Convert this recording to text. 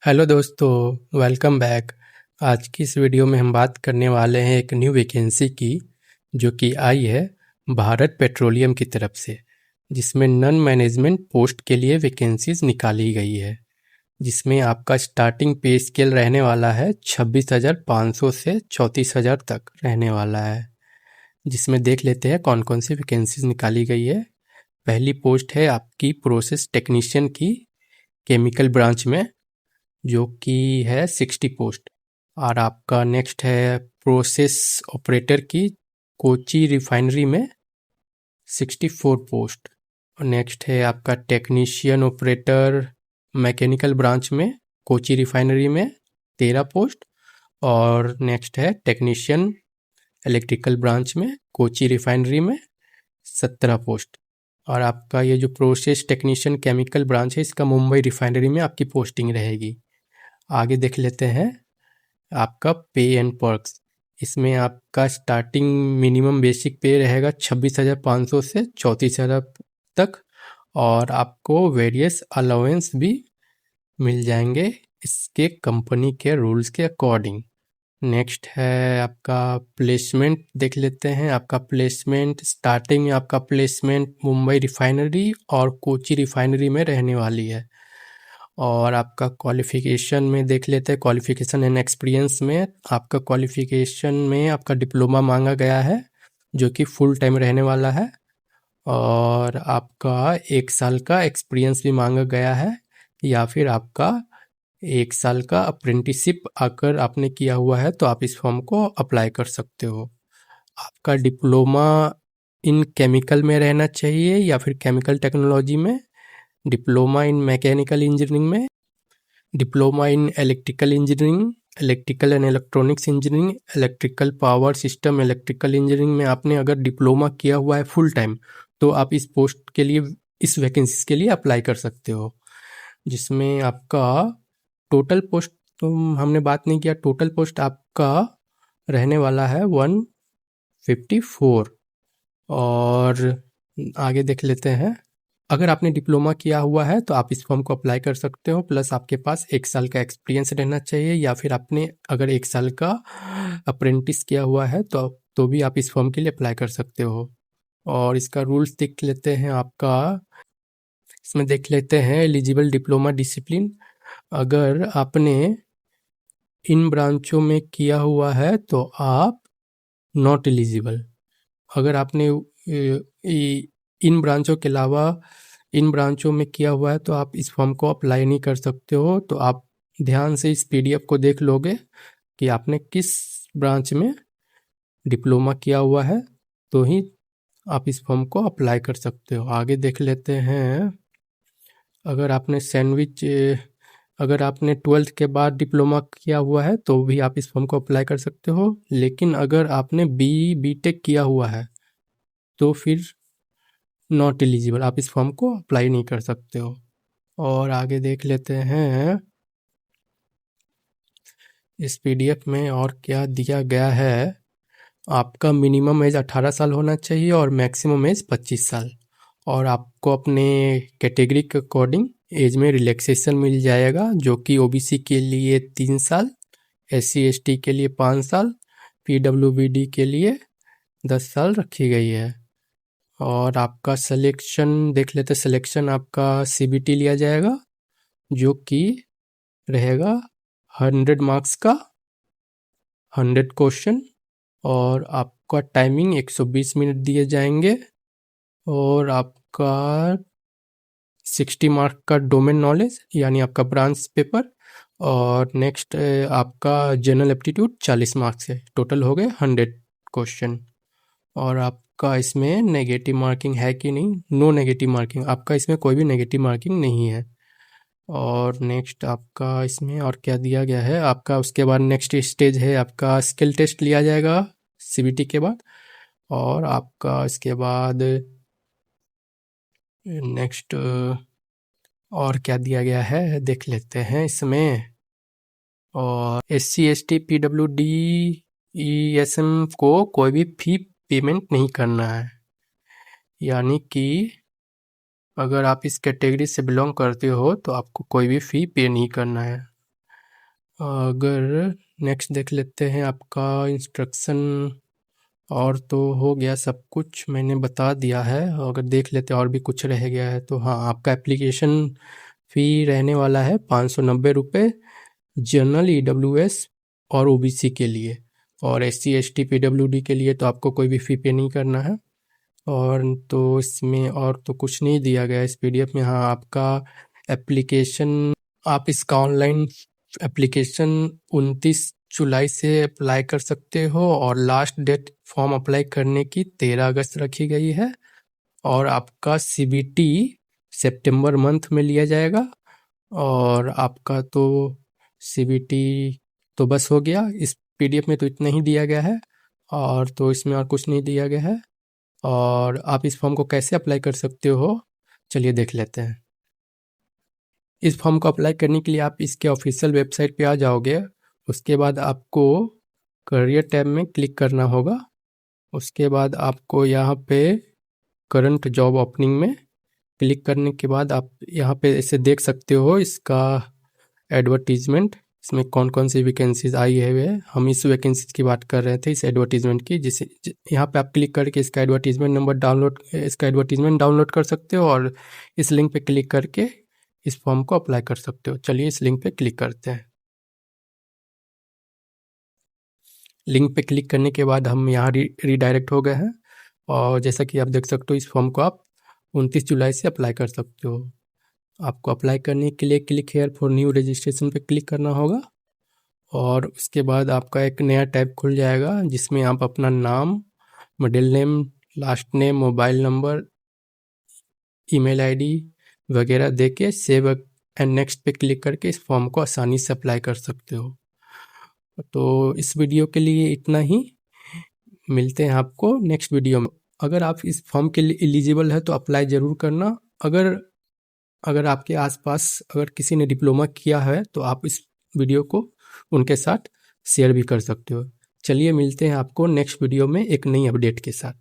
Hello दोस्तों, welcome back. आज की इस वीडियो में हम बात करने वाले हैं एक न्यू वैकेंसी की, जो कि आई है भारत पेट्रोलियम की तरफ से, जिसमें नॉन मैनेजमेंट पोस्ट के लिए वैकेंसीज निकाली गई है, जिसमें आपका स्टार्टिंग पे स्केल रहने वाला है 26,500 से 34,000 तक रहने वाला है। जिसमें देख लेते हैं कौन कौन सी वैकेंसीज निकाली गई है। पहली पोस्ट है आपकी प्रोसेस टेक्नीशियन की, केमिकल ब्रांच में, जो कि है 60 पोस्ट। और आपका नेक्स्ट है प्रोसेस ऑपरेटर की, कोची रिफाइनरी में 64 पोस्ट। और नेक्स्ट है आपका टेक्नीशियन ऑपरेटर मैकेनिकल ब्रांच में, कोची रिफाइनरी में 13 पोस्ट। और नेक्स्ट है टेक्नीशियन इलेक्ट्रिकल ब्रांच में, कोची रिफाइनरी में 17 पोस्ट। और आपका ये जो प्रोसेस टेक्नीशियन केमिकल ब्रांच है, इसका मुंबई रिफाइनरी में आपकी पोस्टिंग रहेगी। आगे देख लेते हैं आपका पे एंड पर्क्स। इसमें आपका स्टार्टिंग मिनिमम बेसिक पे रहेगा 26,500 से 34,000 तक, और आपको वेरियस अलाउंस भी मिल जाएंगे इसके कंपनी के रूल्स के अकॉर्डिंग। नेक्स्ट है आपका प्लेसमेंट, देख लेते हैं। आपका प्लेसमेंट स्टार्टिंग में आपका प्लेसमेंट मुंबई रिफाइनरी और कोची रिफाइनरी में रहने वाली है। और आपका क्वालिफ़िकेशन में देख लेते हैं। क्वालिफ़िकेशन एंड एक्सपीरियंस में आपका क्वालिफ़िकेशन में आपका डिप्लोमा मांगा गया है, जो कि फुल टाइम रहने वाला है। और आपका 1 साल का एक्सपीरियंस भी मांगा गया है, या फिर आपका 1 साल का अप्रेंटिसशिप अगर आपने किया हुआ है तो आप इस फॉर्म को अप्लाई कर सकते हो। आपका डिप्लोमा इन केमिकल में रहना चाहिए या फिर केमिकल टेक्नोलॉजी में, डिप्लोमा इन मैकेनिकल इंजीनियरिंग में, diploma in electrical engineering, electrical and electronics engineering, electrical power system electrical engineering में आपने अगर डिप्लोमा किया हुआ है फुल टाइम, तो आप इस पोस्ट के लिए, इस वैकेंसीज के लिए अप्लाई कर सकते हो। जिसमें आपका टोटल पोस्ट, तो हमने बात नहीं किया, टोटल पोस्ट आपका रहने वाला है 154। और आगे देख लेते हैं। अगर आपने डिप्लोमा किया हुआ है तो आप इस फॉर्म को अप्लाई कर सकते हो, प्लस आपके पास 1 साल का एक्सपीरियंस रहना चाहिए, या फिर आपने अगर 1 साल का अप्रेंटिस किया हुआ है तो भी आप इस फॉर्म के लिए अप्लाई कर सकते हो। और इसका रूल्स देख लेते हैं आपका। इसमें देख लेते हैं एलिजिबल डिप्लोमा डिसिप्लिन। अगर आपने इन ब्रांचों में किया हुआ है तो आप नॉट एलिजिबल। अगर आपने इन ब्रांचों के अलावा इन ब्रांचों में किया हुआ है तो आप इस फॉर्म को अप्लाई नहीं कर सकते हो। तो आप ध्यान से इस पीडीएफ को देख लोगे कि आपने किस ब्रांच में डिप्लोमा किया हुआ है, तो ही आप इस फॉर्म को अप्लाई कर सकते हो। आगे देख लेते हैं। अगर आपने अगर आपने 12th के बाद डिप्लोमा किया हुआ है तो भी आप इस फॉर्म को अप्लाई कर सकते हो, लेकिन अगर आपने बीटेक किया हुआ है तो फिर नॉट एलिजिबल, आप इस फॉर्म को अप्लाई नहीं कर सकते हो। और आगे देख लेते हैं इस पीडीएफ में और क्या दिया गया है। आपका मिनिमम एज 18 साल होना चाहिए और मैक्सिमम एज 25 साल। और आपको अपने कैटेगरी के अकॉर्डिंग एज में रिलैक्सेशन मिल जाएगा, जो कि ओबीसी के लिए 3 साल, एससी एसटी के लिए 5 साल, पीडब्ल्यूबीडी के लिए 10 साल रखी गई है। और आपका सिलेक्शन देख लेते, सिलेक्शन आपका सीबीटी लिया जाएगा, जो कि रहेगा 100 मार्क्स का, 100 क्वेश्चन। और आपका टाइमिंग 120 मिनट दिए जाएंगे। और आपका 60 मार्क का डोमेन नॉलेज, यानी आपका ब्रांच पेपर। और नेक्स्ट आपका जनरल एप्टीट्यूड 40 मार्क्स है। टोटल हो गए 100 क्वेश्चन। और आपका इसमें नेगेटिव मार्किंग है कि नहीं? नो नेगेटिव मार्किंग, आपका इसमें कोई भी नेगेटिव मार्किंग नहीं है। और नेक्स्ट आपका इसमें और क्या दिया गया है आपका, उसके बाद नेक्स्ट स्टेज है आपका स्किल टेस्ट लिया जाएगा सीबीटी के बाद। और आपका इसके बाद नेक्स्ट और क्या दिया गया है देख लेते हैं इसमें। और एससी एसटी पीडब्ल्यूडी ईएसएम को कोई भी फी पेमेंट नहीं करना है, यानी कि अगर आप इस कैटेगरी से बिलोंग करते हो तो आपको कोई भी फ़ी पे नहीं करना है। अगर नेक्स्ट देख लेते हैं आपका इंस्ट्रक्शन, और तो हो गया सब कुछ मैंने बता दिया है। अगर देख लेते और भी कुछ रह गया है तो हाँ, आपका एप्लीकेशन फ़ी रहने वाला है 590 रुपये जनरल EWS और OBC के लिए, और SC ST PWD के लिए तो आपको कोई भी फ़ी पे नहीं करना है। और तो इसमें और तो कुछ नहीं दिया गया इस PDF में। हाँ, आपका एप्लीकेशन, आप इसका ऑनलाइन एप्लीकेशन 29 जुलाई से अप्लाई कर सकते हो, और लास्ट डेट फॉर्म अप्लाई करने की 13 अगस्त रखी गई है। और आपका CBT सितंबर मंथ में लिया जाएगा। और आपका तो CBT तो बस हो गया, इस PDF में तो इतना ही दिया गया है, और तो इसमें और कुछ नहीं दिया गया है। और आप इस फॉर्म को कैसे अप्लाई कर सकते हो, चलिए देख लेते हैं। इस फॉर्म को अप्लाई करने के लिए आप इसके ऑफिशियल वेबसाइट पे आ जाओगे। उसके बाद आपको करियर टैब में क्लिक करना होगा। उसके बाद आपको यहाँ पे करंट जॉब ओपनिंग में क्लिक करने के बाद आप यहाँ पे इसे देख सकते हो, इसका एडवर्टीजमेंट, इसमें कौन कौन सी वैकेंसीज आई है। हम इस वैकेंसीज की बात कर रहे थे, इस एडवर्टीजमेंट की, जिसे यहाँ पे आप क्लिक करके इसका एडवर्टीजमेंट डाउनलोड कर सकते हो, और इस लिंक पे क्लिक करके इस फॉर्म को अप्लाई कर सकते हो। चलिए इस लिंक पे क्लिक करते हैं। लिंक पे क्लिक करने के बाद हम यहाँ रीडायरेक्ट हो गए हैं, और जैसा कि आप देख सकते हो इस फॉर्म को आप 29 जुलाई से अप्लाई कर सकते हो। आपको अप्लाई करने के लिए click here for new registration पे क्लिक करना होगा, और उसके बाद आपका एक नया टैब खुल जाएगा जिसमें आप अपना नाम, middle name, last name, mobile number, email ID वगैरह देके सेव एंड नेक्स्ट पे क्लिक करके इस फॉर्म को आसानी से अप्लाई कर सकते हो। तो इस वीडियो के लिए इतना ही, मिलते हैं आपको नेक्स्ट वीडियो में। अगर आप इस फॉर्म के लिए एलिजिबल है तो अप्लाई ज़रूर करना। अगर आपके आसपास अगर किसी ने डिप्लोमा किया है तो आप इस वीडियो को उनके साथ शेयर भी कर सकते हो। चलिए मिलते हैं आपको नेक्स्ट वीडियो में एक नई अपडेट के साथ।